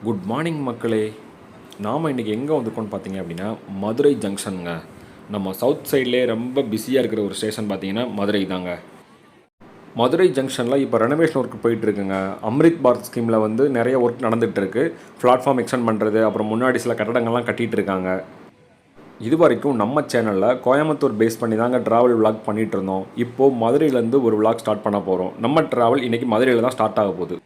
Good morning மக்களே. நாம் இன்றைக்கி எங்கே வந்திருக்கோம்னு பார்த்தீங்க அப்படின்னா மதுரை ஜங்ஷனுங்க. நம்ம சவுத் சைட்லேயே ரொம்ப பிஸியாக இருக்கிற ஒரு ஸ்டேஷன் பார்த்தீங்கன்னா மதுரை தாங்க. மதுரை ஜங்ஷனில் இப்போ ரெனோவேஷன் ஒர்க் போயிட்டுருக்குங்க. அம்ரித் பாரத் ஸ்கீமில் வந்து நிறைய ஒர்க் நடந்துகிட்ருக்கு. பிளாட்ஃபார்ம் எக்ஸ்டெண்ட் பண்ணுறது, அப்புறம் முன்னாடி சில கட்டடங்கள்லாம் கட்டிகிட்டு இருக்காங்க. இது வரைக்கும் நம்ம சேனலில் கோயம்புத்தூர் பேஸ் பண்ணி தாங்க ட்ராவல் விளாக் பண்ணிகிட்டு இருந்தோம். இப்போது மதுரையிலேருந்து ஒரு விளாக் ஸ்டார்ட் பண்ண போகிறோம். நம்ம ட்ராவல் இன்றைக்கி மதுரையில் தான் ஸ்டார்ட் ஆக போகுது.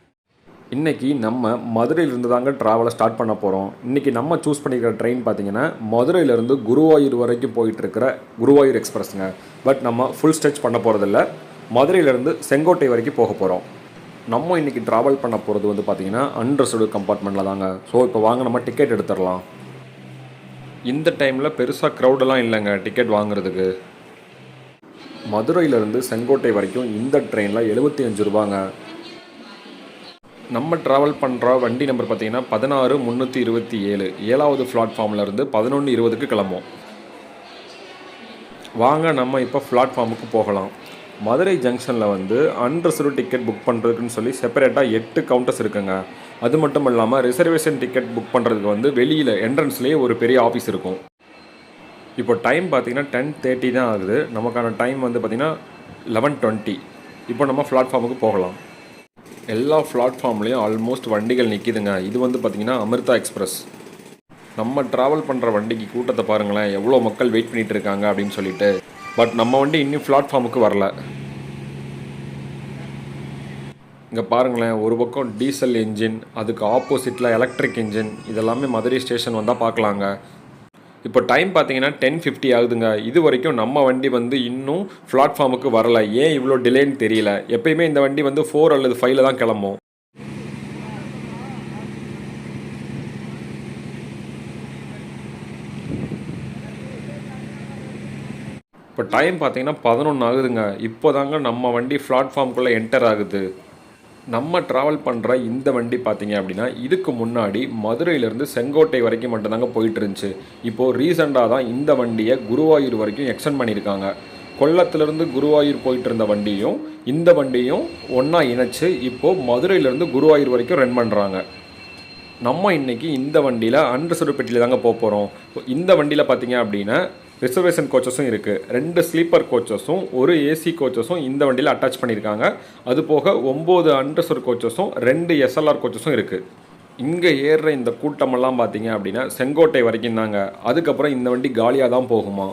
இன்றைக்கி நம்ம மதுரையிலேருந்து தாங்க ட்ராவலை ஸ்டார்ட் பண்ண போகிறோம். இன்றைக்கி நம்ம சூஸ் பண்ணிக்கிற ட்ரெயின் பார்த்திங்கன்னா மதுரையிலேருந்து குருவாயூர் வரைக்கும் போயிட்டுருக்கிற குருவாயூர் எக்ஸ்பிரஸ்ங்க. பட் நம்ம ஃபுல் ஸ்ட்ரெச் பண்ண போகிறதில்ல, மதுரையிலேருந்து செங்கோட்டை வரைக்கும் போக போகிறோம். நம்ம இன்றைக்கி ட்ராவல் பண்ண போகிறது வந்து பார்த்திங்கன்னா அன்ரிசர்வ்டு கம்பார்ட்மெண்ட்டில் தாங்க. ஸோ இப்போ வாங்க நம்ம டிக்கெட் எடுத்துடலாம். இந்த டைமில் பெருசாக க்ரௌடெல்லாம் இல்லைங்க டிக்கெட் வாங்குறதுக்கு. மதுரையிலேருந்து செங்கோட்டை வரைக்கும் இந்த ட்ரெயினில் 75 ரூபாங்க. நம்ம ட்ராவல் பண்ணுற வண்டி நம்பர் பார்த்திங்கன்னா 16327, 7வது பிளாட்ஃபார்ம்லேருந்து 11:20க்கு கிளம்பும். வாங்க நம்ம இப்போ பிளாட்ஃபார்முக்கு போகலாம். மதுரை ஜங்ஷனில் வந்து அன்ரிசர்வ்டு டிக்கெட் புக் பண்ணுறதுக்குன்னு சொல்லி செப்பரேட்டாக 8 கவுண்டர்ஸ் இருக்குங்க. அது மட்டும் இல்லாமல் ரிசர்வேஷன் டிக்கெட் புக் பண்ணுறதுக்கு வந்து வெளியில் என்ட்ரன்ஸ்லேயே ஒரு பெரிய ஆஃபீஸ் இருக்கும். இப்போ டைம் பார்த்திங்கன்னா 10:30 தான் ஆகுது. நமக்கான டைம் வந்து பார்த்திங்கன்னா 11:20. இப்போ நம்ம பிளாட்ஃபார்முக்கு போகலாம். எல்லா பிளாட்ஃபார்ம்லேயும் ஆல்மோஸ்ட் வண்டிகள் நிற்கிதுங்க. இது வந்து பார்த்திங்கன்னா அமிர்தா எக்ஸ்பிரஸ். நம்ம ட்ராவல் பண்ணுற வண்டிக்கு கூட்டத்தை பாருங்களேன், எவ்வளோ மக்கள் வெயிட் பண்ணிகிட்டு இருக்காங்க அப்படின்னு சொல்லிட்டு. பட் நம்ம வண்டி இன்னும் பிளாட்ஃபார்முக்கு வரல. இங்கே பாருங்களேன், ஒரு பக்கம் டீசல் என்ஜின், அதுக்கு ஆப்போசிட்டில் எலக்ட்ரிக் இன்ஜின். இதெல்லாமே மதுரை ஸ்டேஷன் வந்தால் பார்க்கலாங்க. இப்போ டைம் பார்த்தீங்கன்னா 10:50 ஆகுதுங்க. இது வரைக்கும் நம்ம வண்டி வந்து இன்னும் பிளாட்ஃபார்முக்கு வரலை. ஏன் இவ்வளோ டிலேன்னு தெரியல. எப்பயுமே இந்த வண்டி வந்து 4 அல்லது 5 தான் கிளம்பும். இப்போ டைம் பார்த்தீங்கன்னா 11 ஆகுதுங்க. இப்போ தாங்க நம்ம வண்டி பிளாட்ஃபார்முக்குள்ளே என்டர் ஆகுது. நம்ம ட்ராவல் பண்ணுற இந்த வண்டி பார்த்திங்க அப்படின்னா இதுக்கு முன்னாடி மதுரையிலேருந்து செங்கோட்டை வரைக்கும் மட்டும்தாங்க போயிட்டு இருந்துச்சு. இப்போது ரீசெண்டாக தான் இந்த வண்டியை குருவாயூர் வரைக்கும் எக்ஸ்டெண்ட் பண்ணியிருக்காங்க. கொல்லத்திலேருந்து குருவாயூர் போயிட்டு இருந்த வண்டியும் இந்த வண்டியும் ஒன்றா இணைச்சு இப்போது மதுரையிலேருந்து குருவாயூர் வரைக்கும் ரன் பண்ணுறாங்க. நம்ம இன்றைக்கி இந்த வண்டியில் அன்ரிசர்வ்டு பெட்டியில் தாங்க போக போகிறோம். இந்த வண்டியில் பார்த்திங்க அப்படின்னா ரிசர்வேஷன் கோச்சஸும் இருக்குது. 2 ஸ்லீப்பர் கோச்சஸும் 1 ஏசி கோச்சஸும் இந்த வண்டியில் அட்டாச் பண்ணியிருக்காங்க. அது போக 9 அன்ரிசர்வ்டு கோச்சஸும் 2 எஸ்எல்ஆர் கோச்சஸும் இருக்குது. இங்கே ஏறுற இந்த கூட்டமெல்லாம் பார்த்தீங்க அப்படின்னா செங்கோட்டை வரைக்கும் தாங்க. அதுக்கப்புறம் இந்த வண்டி காலியாக தான் போகுமா.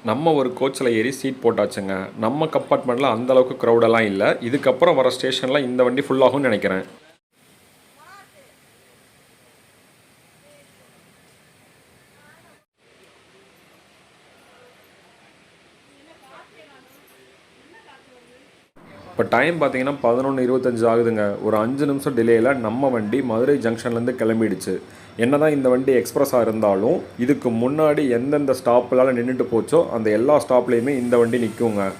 நம்ம ஒரு கோச்சில் ஏறி சீட் போட்டாச்சுங்க. நம்ம கம்பார்ட்மெண்ட்டில் அந்தளவுக்கு க்ரௌடெல்லாம் இல்லை. இதுக்கப்புறம் வர ஸ்டேஷனில் இந்த வண்டி ஃபுல்லாகும்னு நினைக்கிறேன். இப்போ டைம் பார்த்தீங்கன்னா 11:25 ஆகுதுங்க. ஒரு 5 நிமிஷம் டிலேயில் நம்ம வண்டி மதுரை ஜங்ஷன்லேருந்து கிளம்பிடுச்சு. என்ன தான் இந்த வண்டி எக்ஸ்பிரஸாக இருந்தாலும் இதுக்கு முன்னாடி எந்தெந்த ஸ்டாப்லால் நின்றுட்டு போச்சோ அந்த எல்லா ஸ்டாப்லேயுமே இந்த வண்டி நிற்குங்க.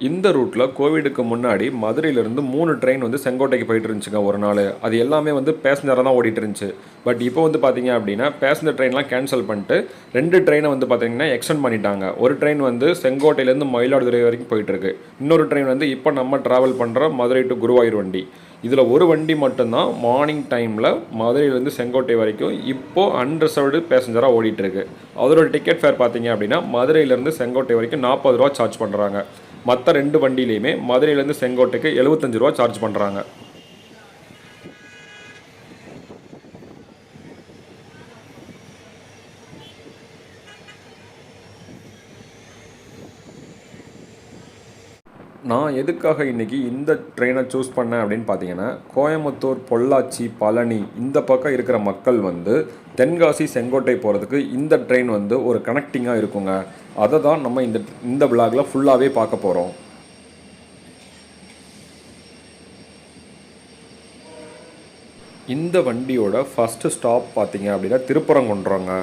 இந்த ரூட்டில் கோவிடுக்கு முன்னாடி மதுரையிலேருந்து 3 ட்ரெயின் வந்து செங்கோட்டைக்கு போயிட்டு இருந்துச்சுங்க ஒரு நாள். அது எல்லாமே வந்து பேசஞ்சராக தான் ஓடிட்டு இருந்துச்சு. பட் இப்போ வந்து பார்த்திங்க அப்படின்னா பேசஞ்சர் ட்ரெயின்லாம் கேன்சல் பண்ணிட்டு 2 ட்ரெயினை வந்து பார்த்திங்கன்னா எக்ஸ்டெண்ட் பண்ணிட்டாங்க. ஒரு ட்ரெயின் வந்து செங்கோட்டையிலேருந்து மயிலாடுதுறை வரைக்கும் போயிட்டுருக்கு. இன்னொரு ட்ரெயின் வந்து இப்போ நம்ம ட்ராவல் பண்ணுற மதுரை டு குருவாயூர் வண்டி. இதில் ஒரு வண்டி மட்டும்தான் மார்னிங் டைமில் மதுரையிலேருந்து செங்கோட்டை வரைக்கும் இப்போது அன்ரிசர்வ்டு பேசஞ்சராக ஓடிட்டுருக்கு. அதோட டிக்கெட் ஃபேர் பார்த்திங்க அப்படின்னா மதுரையிலேருந்து செங்கோட்டை வரைக்கும் 40 ரூபா சார்ஜ் பண்ணுறாங்க. மற்ற 2 வண்டியிலையுமே மதுரையிலேருந்து செங்கோட்டைக்கு 75 ரூபா சார்ஜ் பண்ணுறாங்க. நான் எதுக்காக இன்றைக்கி இந்த ட்ரெயினை சூஸ் பண்ணேன் அப்படின்னு பார்த்தீங்கன்னா, கோயம்புத்தூர், பொள்ளாச்சி, பழனி இந்த பக்கம் இருக்கிற மக்கள் வந்து தென்காசி, செங்கோட்டை போகிறதுக்கு இந்த ட்ரெயின் வந்து ஒரு கனெக்டிங்காக இருக்குங்க. அதை தான் நம்ம இந்த விளாகில் ஃபுல்லாகவே பார்க்க போகிறோம். இந்த வண்டியோட ஃபஸ்ட்டு ஸ்டாப் பார்த்தீங்க அப்படின்னா திருப்பரங்குன்றங்க.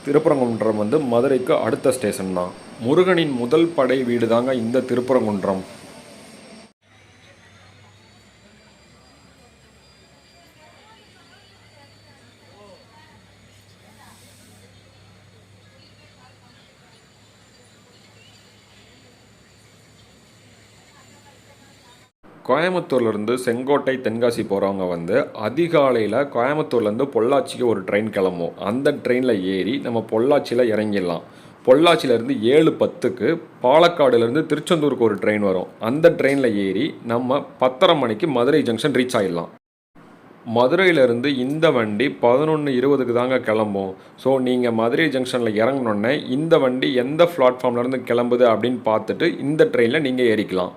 திருப்பரங்குன்றம் வந்து மதுரைக்கு அடுத்த ஸ்டேஷன் தான். முருகனின் முதல் படை வீடு தாங்க இந்த திருப்பரங்குன்றம். கோயம்புத்தூர்லேருந்து செங்கோட்டை தென்காசி போகிறவங்க வந்து அதிகாலையில் கோயம்புத்தூர்லேருந்து பொள்ளாச்சிக்கு ஒரு ட்ரெயின் கிளம்பும். அந்த ட்ரெயினில் ஏறி நம்ம பொள்ளாச்சியில் இறங்கிடலாம். பொள்ளாச்சியிலேருந்து 7:10க்கு பாலக்காடுலேருந்து திருச்செந்தூருக்கு ஒரு ட்ரெயின் வரும். அந்த ட்ரெயினில் ஏறி நம்ம 10:30 மணிக்கு மதுரை ஜங்ஷன் ரீச் ஆகிடலாம். மதுரையிலேருந்து இந்த வண்டி 11:20க்கு தாங்க கிளம்பும். ஸோ நீங்கள் மதுரை ஜங்ஷனில் இறங்கினோடனே இந்த வண்டி எந்த பிளாட்ஃபார்ம்லேருந்து கிளம்புது அப்படின்னு பார்த்துட்டு இந்த ட்ரெயினில் நீங்கள் ஏறிக்கலாம்.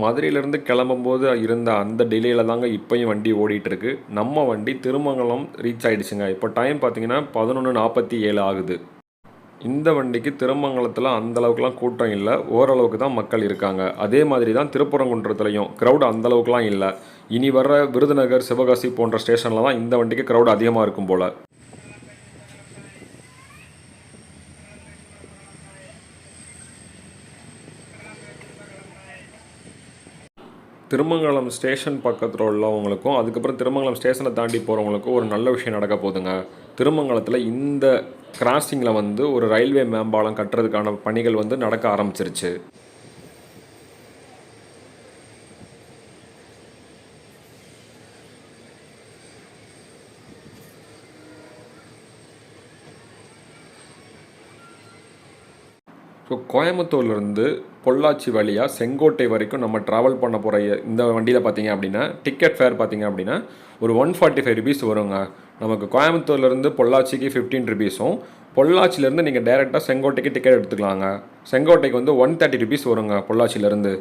மதுரையிலேருந்து கிளம்பும்போது இருந்த அந்த டிலேயில் தாங்க இப்போயும் வண்டி ஓடிட்டுருக்கு. நம்ம வண்டி திருமங்கலம் ரீச் ஆகிடுச்சுங்க. இப்போ டைம் பார்த்தீங்கன்னா 11:47 ஆகுது. இந்த வண்டிக்கு திருமங்கலத்தில் அந்தளவுக்குலாம் கூட்டம் இல்லை, ஓரளவுக்கு தான் மக்கள் இருக்காங்க. அதே மாதிரி தான் திருப்பரங்குன்றத்துலையும் க்ரௌட் அந்தளவுக்குலாம் இல்லை. இனி வர்ற விருதுநகர், சிவகாசி போன்ற ஸ்டேஷனில் தான் இந்த வண்டிக்கு க்ரௌட் அதிகமாக இருக்கும் போல். திருமங்கலம் ஸ்டேஷன் பக்கத்தில் உள்ளவங்களுக்கும் அதுக்கப்புறம் திருமங்கலம் ஸ்டேஷனை தாண்டி போகிறவங்களுக்கும் ஒரு நல்ல விஷயம் நடக்க போகுதுங்க. திருமங்கலத்தில் இந்த கிராசிங்கில் வந்து ஒரு ரயில்வே மேம்பாலம் கட்டுறதுக்கான பணிகள் வந்து நடக்க ஆரம்பிச்சிருச்சு. ஸோ கோயம்புத்தூர்லேருந்து பொள்ளாச்சி வழியாக செங்கோட்டை வரைக்கும் நம்ம ட்ராவல் பண்ண போகிற இந்த வண்டியில் பார்த்தீங்க அப்படின்னா டிக்கெட் ஃபேர் பார்த்தீங்க அப்படின்னா ஒரு 145 ருபீஸ் வருங்க. நமக்கு கோயம்புத்தூர்லேருந்து பொள்ளாச்சிக்கு 15 ருபீஸும், பொள்ளாச்சியிலேருந்து நீங்கள் டேரெக்டாக செங்கோட்டைக்கு டிக்கெட் எடுத்துக்கலாங்க. செங்கோட்டைக்கு வந்து 130 ருபீஸ் வருங்க பொள்ளாச்சியிலேருந்து.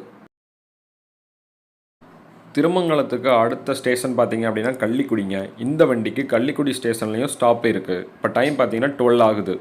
திருமங்கலத்துக்கு அடுத்த ஸ்டேஷன் பார்த்தீங்க அப்படின்னா கள்ளிக்குடிங்க. இந்த வண்டிக்கு கள்ளிக்குடி ஸ்டேஷன்லேயும் ஸ்டாப் இருக்குது. இப்போ டைம் பார்த்தீங்கன்னா 12 ஆகுது.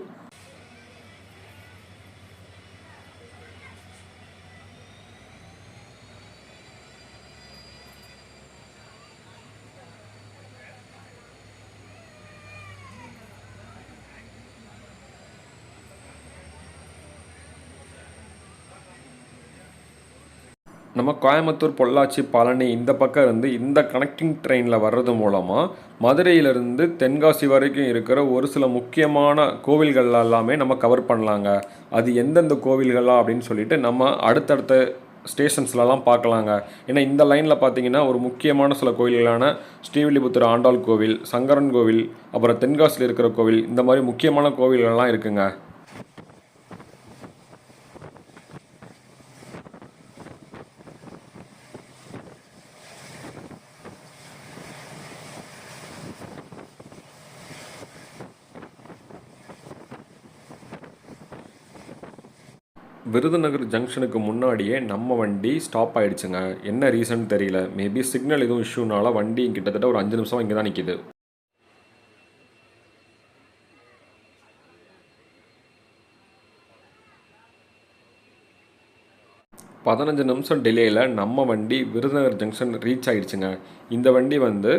நம்ம கோயம்புத்தூர், பொள்ளாச்சி, பழனி இந்த பக்கம் இருந்து இந்த கனெக்டிங் ட்ரெயினில் வர்றது மூலமாக மதுரையிலேருந்து தென்காசி வரைக்கும் இருக்கிற ஒரு சில முக்கியமான கோவில்கள் எல்லாமே நம்ம கவர் பண்ணலாங்க. அது எந்தெந்த கோவில்களா அப்படின்னு சொல்லிட்டு நம்ம அடுத்தடுத்த ஸ்டேஷன்ஸ்லலாம் பார்க்கலாங்க. ஏன்னா இந்த லைனில் பார்த்தீங்கன்னா ஒரு முக்கியமான சில கோவில்களான ஸ்ரீவில்லிபுத்தூர் ஆண்டாள் கோவில், சங்கரன் கோவில், அப்புறம் தென்காசியில் இருக்கிற கோவில், இந்த மாதிரி முக்கியமான கோவில்கள்லாம் இருக்குங்க. விருதுநகர் ஜங்ஷனுக்கு முன்னாடியே நம்ம வண்டி ஸ்டாப் ஆகிடுச்சுங்க. என்ன ரீசன் தெரியல. மேபி சிக்னல் எதுவும் இஷ்யூனால வண்டி கிட்டத்தட்ட ஒரு 5 நிமிஷம் இங்கே தான் நிற்கிது. 15 நிமிஷம் டிலேயில் நம்ம வண்டி விருதுநகர் ஜங்ஷன் ரீச் ஆகிடுச்சுங்க. இந்த வண்டி வந்து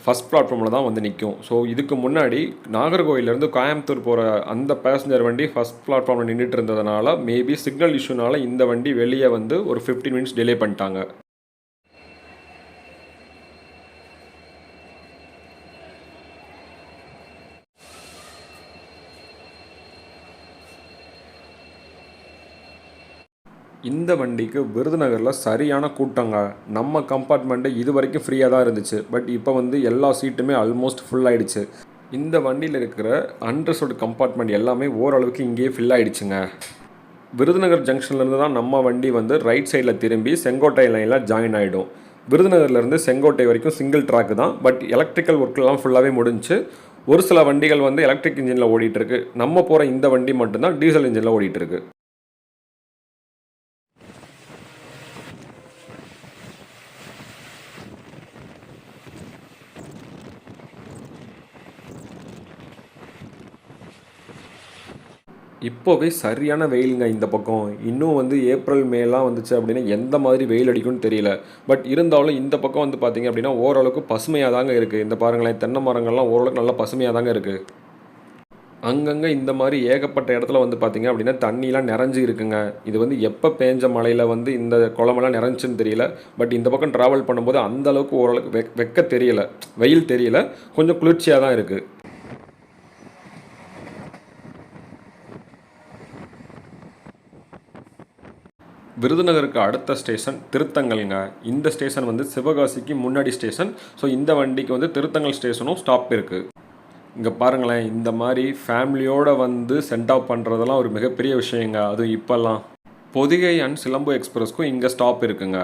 ஃபஸ்ட் பிளாட்ஃபார்மில் தான் வந்து நிற்கும். ஸோ இதுக்கு முன்னாடி நாகர்கோவிலேருந்து கோயம்புத்தூர் போகிற அந்த பேசஞ்சர் வண்டி ஃபஸ்ட் பிளாட்ஃபார்மில் நின்றுட்டு இருந்ததுனால மேபி சிக்னல் இஷ்யூனால இந்த வண்டி வெளியே வந்து ஒரு 15 மினிட்ஸ் டிலே பண்ணிட்டாங்க. இந்த வண்டிக்கு விருதுநகரில் சரியான கூட்டங்க. நம்ம கம்பார்ட்மெண்ட்டு இது வரைக்கும் ஃப்ரீயாக தான் இருந்துச்சு. பட் இப்போ வந்து எல்லா சீட்டுமே ஆல்மோஸ்ட் ஃபுல் ஆகிடுச்சு. இந்த வண்டியில் இருக்கிற அன்ரிசர்வ்டு கம்பார்ட்மெண்ட் எல்லாமே ஓரளவுக்கு இங்கேயே ஃபில் ஆகிடுச்சுங்க. விருதுநகர் ஜங்ஷன்லேருந்து தான் நம்ம வண்டி வந்து ரைட் சைடில் திரும்பி செங்கோட்டை லைனில் ஜாயின் ஆகிடும். விருதுநகர்லேருந்து செங்கோட்டை வரைக்கும் சிங்கிள் ட்ராக்கு தான். பட் எலக்ட்ரிக்கல் ஒர்க்கெல்லாம் ஃபுல்லாகவே முடிஞ்சு. ஒரு சில வண்டிகள் வந்து எலக்ட்ரிக் இன்ஜினில் ஓடிட்டுருக்கு. நம்ம போகிற இந்த வண்டி மட்டும்தான் டீசல் இன்ஜினில் ஓடிட்டுருக்கு. இப்போவே சரியான வெயிலுங்க இந்த பக்கம். இன்னும் வந்து ஏப்ரல், மேலாம் வந்துச்சு அப்படின்னா, எந்த மாதிரி வெயில் அடிக்கும்னு தெரியல. பட் இருந்தாலும் இந்த பக்கம் வந்து பார்த்தீங்க அப்படின்னா, ஓரளவுக்கு பசுமையா தாங்க இருக்கு. இந்த பாருங்களேன், தென்னை மரங்கள்லாம் ஓரளவுக்கு நல்லா பசுமையா தாங்க இருக்கு. அங்கங்க இந்த மாரி ஏகப்பட்ட இடத்துல வந்து பார்த்தீங்க அப்படின்னா, தண்ணிலாம் நெறஞ்சு இருக்குங்க. இது வந்து எப்ப பேஞ்ச மழையில வந்து இந்த குளமெல்லாம் நெறஞ்சுச்சுன்னு தெரியல. பட் இந்த பக்கம் டிராவல் பண்ணும்போது அந்த அளவுக்கு ஓரளவுக்கு வெக்க தெரியல. வெயில் தெரியல. கொஞ்சம் குளிர்ச்சியா தான் இருக்கு. விருதுநகருக்கு அடுத்த ஸ்டேஷன் திருத்தங்கல்ங்க. இந்த ஸ்டேஷன் வந்து சிவகாசிக்கு முன்னாடி ஸ்டேஷன். ஸோ இந்த வண்டிக்கு வந்து திருத்தங்கல் ஸ்டேஷனும் ஸ்டாப் இருக்கு. இங்க பாருங்களேன், இந்த மாரி ஃபேமிலியோட வந்து சென்ட் ஆஃப் பண்றதெல்லாம் ஒரு மிகப்பெரிய விஷயங்க. அதுவும் இப்பல்லாம். பொதிகை அண்ட் சிலம்பு எக்ஸ்பிரஸ்க்கும் இங்க ஸ்டாப் இருக்குங்க.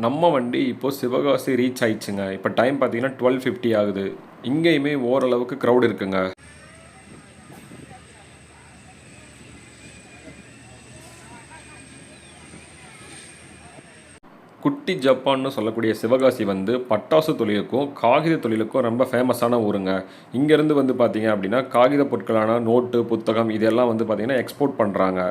நம்ம வண்டி இப்போ சிவகாசி ரீச் ஆயிடுச்சுங்க. இப்போ டைம் பார்த்தீங்கன்னா 12:50 ஆகுது. இங்கேயுமே ஓரளவுக்கு க்ரௌட் இருக்குங்க. குட்டி ஜப்பான்னு சொல்லக்கூடிய சிவகாசி வந்து பட்டாசு தொழிலுக்கும் காகித தொழிலுக்கும் ரொம்ப ஃபேமஸான ஊருங்க. இங்கேருந்து வந்து பார்த்தீங்க அப்படின்னா காகித பொருட்களான நோட்டு, புத்தகம் இதெல்லாம் வந்து பார்த்தீங்கன்னா எக்ஸ்போர்ட் பண்ணுறாங்க.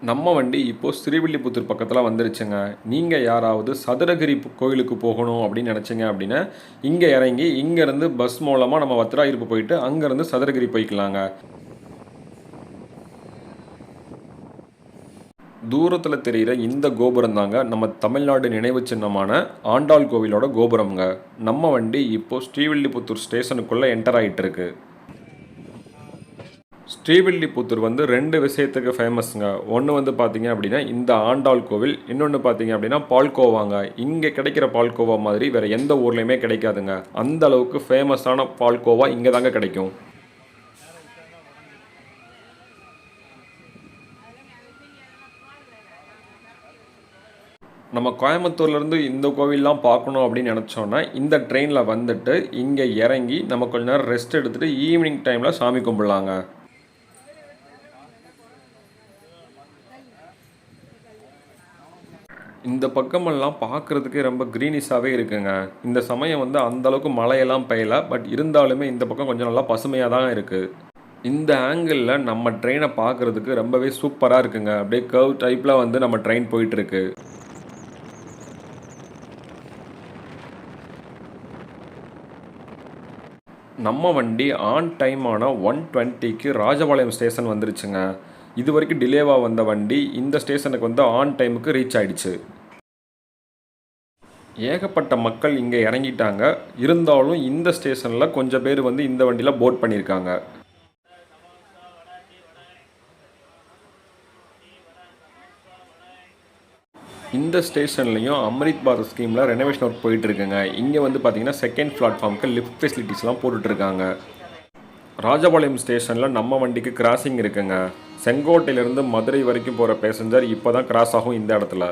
நம்ம வண்டி இப்போ ஸ்ரீவில்லிபுத்தூர் பக்கத்தில் வந்துருச்சுங்க. நீங்கள் யாராவது சதுரகிரி கோயிலுக்கு போகணும் அப்படின்னு நினச்சிங்க அப்படின்னா இங்கே இறங்கி இங்கேருந்து பஸ் மூலமாக நம்ம வத்திராயிருப்பு போயிட்டு அங்கேருந்து சதுரகிரி போய்க்கலாங்க. தூரத்தில் தெரிகிற இந்த கோபுரம் தாங்க நம்ம தமிழ்நாடு நினைவு சின்னமான ஆண்டாள் கோவிலோட கோபுரம்ங்க. நம்ம வண்டி இப்போ ஸ்ரீவில்லிபுத்தூர் ஸ்டேஷனுக்குள்ளே என்டர் ஆகிட்டு இருக்கு. ஸ்ரீவில்லிபுத்தூர் வந்து 2 விஷயத்துக்கு ஃபேமஸ்ங்க. ஒன்று வந்து பார்த்தீங்க அப்படின்னா இந்த ஆண்டாள் கோவில், இன்னொன்று பார்த்தீங்க அப்படின்னா பால்கோவாங்க. இங்கே கிடைக்கிற பால்கோவா மாதிரி வேறு எந்த ஊர்லேயுமே கிடைக்காதுங்க. அந்த அளவுக்கு ஃபேமஸான பால்கோவா இங்கே தாங்க கிடைக்கும். நம்ம கோயம்புத்தூர்லேருந்து இந்த கோவில்லாம் பார்க்கணும் அப்படின்னு நினச்சோன்னா இந்த ட்ரெயினில் வந்துட்டு இங்கே இறங்கி நம்ம கொஞ்ச நேரம் ரெஸ்ட் எடுத்துகிட்டு ஈவினிங் டைமில் சாமி கும்பிடலாங்க. இந்த பக்கமெல்லாம் பார்க்குறதுக்கே ரொம்ப க்ரீனிஷாகவே இருக்குங்க. இந்த சமயம் வந்து அந்தளவுக்கு மழையெல்லாம் பெய்யல. பட் இருந்தாலுமே இந்த பக்கம் கொஞ்சம் நல்லா பசுமையாக தான் இருக்குது. இந்த ஆங்கிளில் நம்ம ட்ரெயினை பார்க்குறதுக்கு ரொம்பவே சூப்பராக இருக்குங்க. அப்படியே கர்வ் டைப்பில் வந்து நம்ம ட்ரெயின் போயிட்டுருக்கு. நம்ம வண்டி ஆன் டைமான 1:20க்கு ராஜபாளையம் ஸ்டேஷன் வந்துருச்சுங்க. இது வரைக்கும் டிலேவாக வந்த வண்டி இந்த ஸ்டேஷனுக்கு வந்து ஆன் டைமுக்கு ரீச் ஆயிடுச்சு. ஏகப்பட்ட மக்கள் இங்கே இறங்கிட்டாங்க. இருந்தாலும் இந்த ஸ்டேஷனில் கொஞ்சம் பேர் வந்து இந்த வண்டியில் போட் பண்ணியிருக்காங்க. இந்த ஸ்டேஷன்லையும் அம்ரித் பாரத் ஸ்கீமில் ரெனோவேஷன் ஒர்க் போயிட்டு இருக்குங்க. இங்கே வந்து பார்த்தீங்கன்னா செகண்ட் பிளாட்ஃபார்முக்கு லிஃப்ட் ஃபெசிலிட்டிஸ்லாம் போட்டுட்ருக்காங்க. ராஜபாளையம் ஸ்டேஷனில் நம்ம வண்டிக்கு கிராசிங் இருக்குங்க. செங்கோட்டையிலேருந்து மதுரை வரைக்கும் போகிற பேசஞ்சர் இப்போ தான் கிராஸ் ஆகும் இந்த இடத்துல.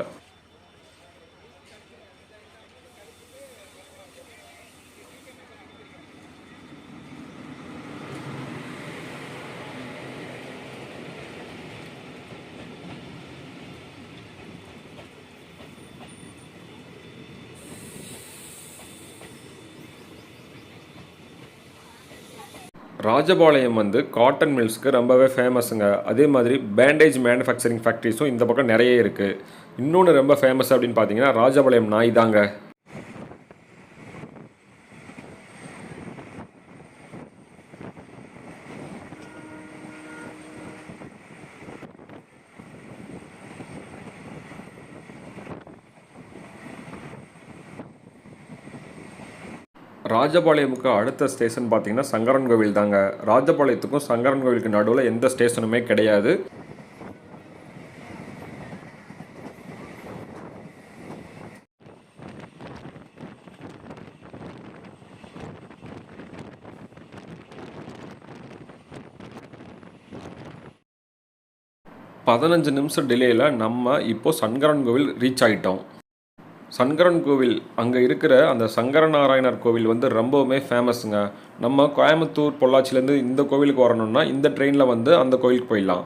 ராஜபாளையம் வந்து காட்டன் மில்ஸ்க்கு ரொம்பவே ஃபேமஸுங்க. அதே மாதிரி பேண்டேஜ் மேனுஃபேக்சரிங் ஃபேக்ட்ரிஸும் இந்த பக்கம் நிறைய இருக்குது. இன்னொன்று ரொம்ப ஃபேமஸ் அப்படின்னு பார்த்தீங்கன்னா ராஜபாளையம் நாய் தாங்க. ராஜபாளையமுக்கு அடுத்த ஸ்டேஷன் பார்த்தீங்கன்னா சங்கரன் கோவில் தாங்க. ராஜபாளையத்துக்கும் சங்கரன் கோவிலுக்கு நடுவில் எந்த ஸ்டேஷனுமே கிடையாது. 15 நிமிஷம் டிலேயில் நம்ம இப்போ சங்கரன் கோவில் ரீச் ஆகிட்டோம். சங்கரன் கோவில் அங்கே இருக்கிற அந்த சங்கரநாராயணர் கோவில் வந்து ரொம்பவுமே ஃபேமஸுங்க. நம்ம கோயம்புத்தூர் பொள்ளாச்சிலேருந்து இந்த கோவிலுக்கு வரணும்னா இந்த ட்ரெயினில் வந்து அந்த கோவிலுக்கு போயிடலாம்.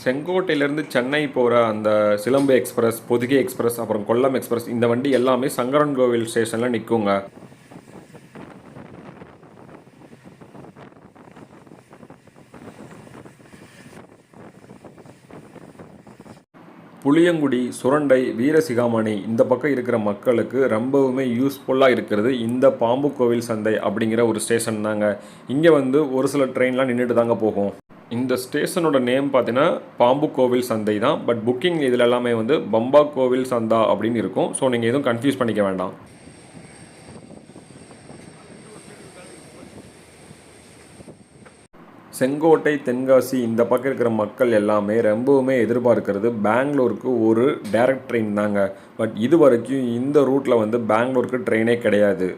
செங்கோட்டையிலேருந்து சென்னை போகிற அந்த சிலம்பு எக்ஸ்பிரஸ், பொதிகை எக்ஸ்பிரஸ், அப்புறம் கொல்லம் எக்ஸ்பிரஸ் இந்த வண்டி எல்லாமே சங்கரன் கோவில் ஸ்டேஷனில் நிற்குங்க. புளியங்குடி, சுரண்டை, வீரசிகாமணி இந்த பக்கம் இருக்கிற மக்களுக்கு ரொம்பவுமே யூஸ்ஃபுல்லாக இருக்கிறது இந்த பாம்பு கோவில் சந்தை அப்படிங்கிற ஒரு ஸ்டேஷன் தாங்க. இங்கே வந்து ஒரு சில ட்ரெயின்லாம் நின்றுட்டு தாங்க போகும். இந்த ஸ்டேஷனோட நேம் பார்த்தீங்கன்னா பாம்பு கோவில் சந்தை தான். பட் புக்கிங் இதில் எல்லாமே வந்து பம்பா கோவில் சந்தா அப்படின்னு இருக்கும். ஸோ நீங்கள் எதுவும் கன்ஃபியூஸ் பண்ணிக்க வேண்டாம். செங்கோட்டை, தென்காசி இந்த பக்கம் இருக்கிற மக்கள் எல்லாமே ரொம்பவுமே எதிர்பார்க்கிறது பெங்களூருக்கு ஒரு டைரக்ட் ட்ரெயின் தாங்க. பட் இது வரைக்கும் இந்த ரூட்டில் வந்து பெங்களூருக்கு ட்ரெயினே கிடையாது.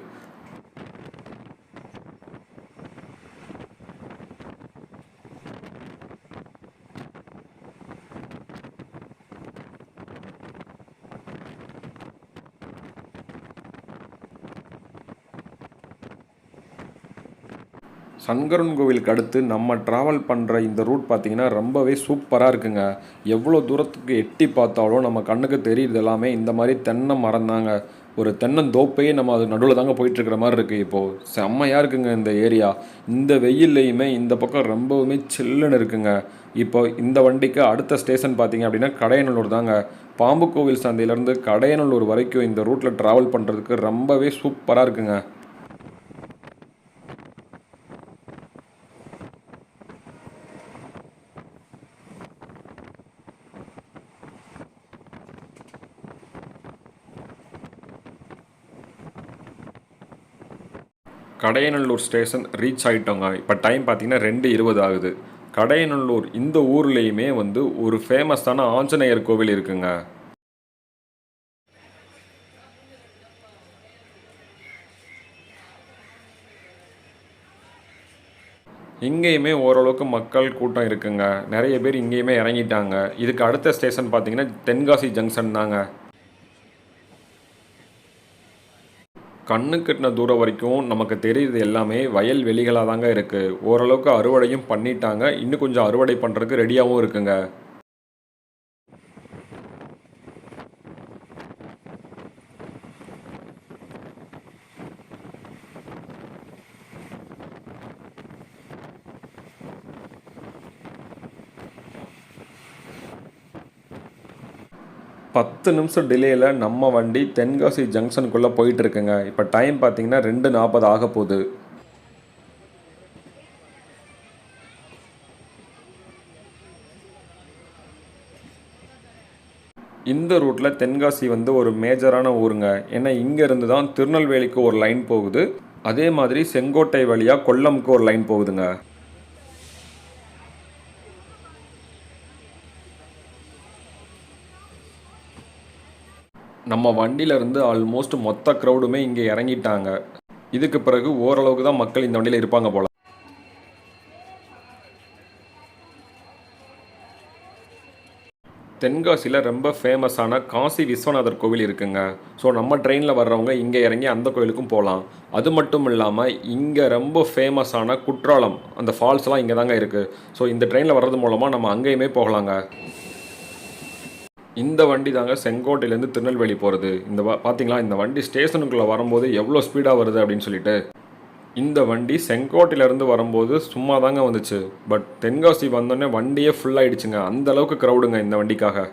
சங்கரன் கோவிலுக்கு அடுத்து நம்ம ட்ராவல் பண்ணுற இந்த ரூட் பார்த்திங்கன்னா ரொம்பவே சூப்பராக இருக்குங்க. எவ்வளோ தூரத்துக்கு எட்டி பார்த்தாலும் நம்ம கண்ணுக்கு தெரியுது எல்லாமே இந்த மாதிரி தென்னை மரம் தாங்க. ஒரு தென்னந்தோப்பையே நம்ம அது நடுவில் தாங்க போயிட்டுருக்கிற மாதிரி இருக்குது. இப்போது செம்மையாக இருக்குங்க இந்த ஏரியா. இந்த வெயில்லையுமே இந்த பக்கம் ரொம்பவுமே சில்லுன்னு இருக்குங்க. இப்போ இந்த வண்டிக்கு அடுத்த ஸ்டேஷன் பார்த்திங்க அப்படின்னா கடையநல்லூர் தாங்க. பாம்பு கோவில் சந்தையிலேருந்து கடையநல்லூர் வரைக்கும் இந்த ரூட்டில் ட்ராவல் பண்ணுறதுக்கு ரொம்பவே சூப்பராக இருக்குங்க. கடையநல்லூர் ஸ்டேஷன் ரீச் ஆகிட்டோங்க. இப்போ டைம் பார்த்தீங்கன்னா 2:20 ஆகுது. கடையநல்லூர் இந்த ஊர்லேயுமே வந்து ஒரு ஃபேமஸான ஆஞ்சநேயர் கோவில் இருக்குங்க. இங்கேயுமே ஓரளவுக்கு மக்கள் கூட்டம் இருக்குங்க. நிறைய பேர் இங்கேயுமே இறங்கிட்டாங்க. இதுக்கு அடுத்த ஸ்டேஷன் பார்த்தீங்கன்னா தென்காசி ஜங்ஷன் தாங்க. கண்ணு கட்டின தூரம் வரைக்கும் நமக்கு தெரியுது எல்லாமே வயல் வெளிகளாக தாங்க இருக்குது. ஓரளவுக்கு அறுவடையும் பண்ணிட்டாங்க. இன்னும் கொஞ்சம் அறுவடை பண்ணுறதுக்கு ரெடியாகவும் இருக்குங்க. பத்து நிமிஷம் டிலேயில் நம்ம வண்டி தென்காசி ஜங்ஷனுக்குள்ளே போயிட்டுருக்குங்க. இப்போ டைம் பார்த்தீங்கன்னா 2:40 ஆக போகுது. இந்த ரூட்டில் தென்காசி வந்து ஒரு மேஜரான ஊருங்க. ஏன்னா இங்கேருந்து தான் திருநெல்வேலிக்கு ஒரு லைன் போகுது. அதே மாதிரி செங்கோட்டை வழியாக கொல்லமுக்கு ஒரு லைன் போகுதுங்க. நம்ம வண்டியிலேருந்து ஆல்மோஸ்ட் மொத்த க்ரௌடுமே இங்கே இறங்கிட்டாங்க. இதுக்கு பிறகு ஓரளவுக்கு தான் மக்கள் இந்த வண்டியில் இருப்பாங்க போல். தென்காசியில் ரொம்ப ஃபேமஸான காசி விஸ்வநாதர் கோவில் இருக்குங்க. ஸோ நம்ம ட்ரெயினில் வர்றவங்க இங்கே இறங்கி அந்த கோவிலுக்கும் போகலாம். அது மட்டும் இல்லாமல் இங்கே ரொம்ப ஃபேமஸான குற்றாலம் அந்த ஃபால்ஸ்லாம் இங்கே தாங்க இருக்குது. ஸோ இந்த ட்ரெயினில் வர்றது மூலமாக நம்ம அங்கேயுமே போகலாங்க. இந்த வண்டி தாங்க செங்கோட்டையிலேருந்து திருநெல்வேலி போகிறது. பார்த்தீங்களா இந்த வண்டி ஸ்டேஷனுக்குள்ளே வரும்போது எவ்வளோ ஸ்பீடாக வருது அப்படின்னு சொல்லிட்டு. இந்த வண்டி செங்கோட்டையிலேருந்து வரும்போது சும்மா தாங்க வந்துச்சு. பட் தென்காசி வந்தோடனே வண்டியே ஃபுல்லாகிடுச்சுங்க. அந்தளவுக்கு க்ரௌடுங்க இந்த வண்டிக்காக.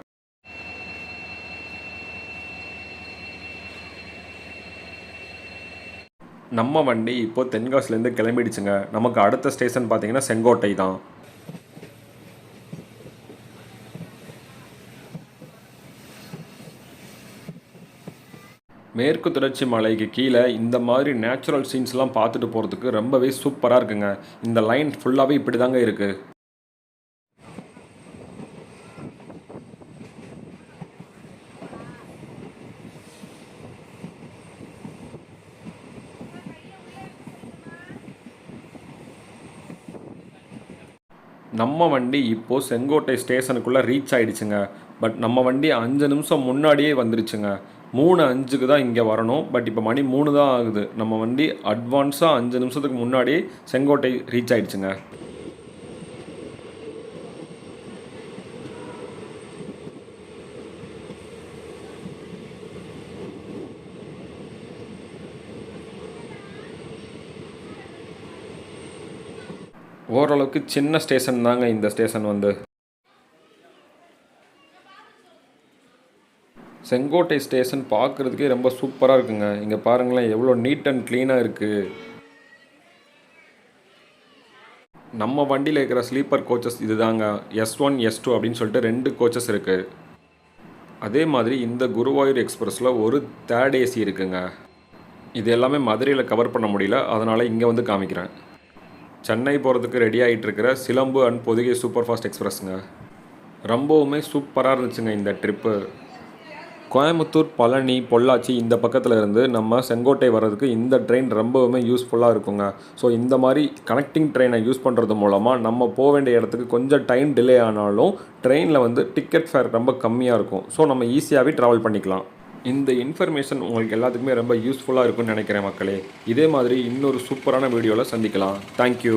நம்ம வண்டி இப்போது தென்காசிலேருந்து கிளம்பிடுச்சுங்க. நமக்கு அடுத்த ஸ்டேஷன் பார்த்தீங்கன்னா செங்கோட்டை தான். மேற்கு தொடர்ச்சி மலைக்கு கீழே இந்த மாதிரி நேச்சுரல் சீன்ஸ்லாம் பார்த்துட்டு போகிறதுக்கு ரொம்பவே சூப்பராக இருக்குங்க. இந்த லைன் ஃபுல்லாகவே இப்படி தாங்க இருக்குது. நம்ம வண்டி இப்போது செங்கோட்டை ஸ்டேஷனுக்குள்ளே ரீச் ஆகிடுச்சுங்க. பட் நம்ம வண்டி 5 நிமிஷம் முன்னாடியே வந்துருச்சுங்க. 3:05க்கு தான் இங்கே வரணும். பட் இப்போ மணி 3 தான் ஆகுது. நம்ம வண்டி அட்வான்ஸாக 5 நிமிஷத்துக்கு முன்னாடியே செங்கோட்டை ரீச் ஆகிடுச்சுங்க. ஓரளவுக்கு சின்ன ஸ்டேஷன் தாங்க இந்த ஸ்டேஷன் வந்து. செங்கோட்டை ஸ்டேஷன் பார்க்குறதுக்கே ரொம்ப சூப்பராக இருக்குங்க. இங்கே பாருங்களேன் எவ்வளோ நீட் அண்ட் க்ளீனாக இருக்குது. நம்ம வண்டியில் இருக்கிற ஸ்லீப்பர் கோச்சஸ் இது தாங்க. S1 S2 அப்படின்னு சொல்லிட்டு 2 கோச்சஸ் இருக்குது. அதே மாதிரி இந்த குருவாயூர் எக்ஸ்பிரஸில் ஒரு தேர்ட் ஏசி இருக்குங்க. இது எல்லாமே மதுரையில் கவர் பண்ண முடியல, அதனால் இங்கே வந்து காமிக்கிறேன். சென்னை போகிறதுக்கு ரெடி ஆகிட்டு இருக்கிற சிலம்பு அண்ட் பொதிகை சூப்பர் ஃபாஸ்ட் எக்ஸ்பிரஸ்ங்க. ரொம்பவுமே சூப்பராக இருந்துச்சுங்க இந்த ட்ரிப்பு. கோயம்புத்தூர், பழனி, பொள்ளாச்சி இந்த பக்கத்தில் இருந்து நம்ம செங்கோட்டை வர்றதுக்கு இந்த ட்ரெயின் ரொம்பவுமே யூஸ்ஃபுல்லாக இருக்குங்க. ஸோ இந்த மாதிரி கனெக்டிங் ட்ரெயினை யூஸ் பண்ணுறது மூலமாக நம்ம போக வேண்டிய இடத்துக்கு கொஞ்சம் டைம் டிலே ஆனாலும் ட்ரெயினில் வந்து டிக்கெட் ஃபேர் ரொம்ப கம்மியாக இருக்கும். ஸோ நம்ம ஈஸியாகவே ட்ராவல் பண்ணிக்கலாம். இந்த இன்ஃபர்மேஷன் உங்களுக்கு எல்லாத்துக்குமே ரொம்ப யூஸ்ஃபுல்லாக இருக்கும்னு நினைக்கிறேன் மக்களே. இதே மாதிரி இன்னொரு சூப்பரான வீடியோவில் சந்திக்கலாம். தேங்க்யூ.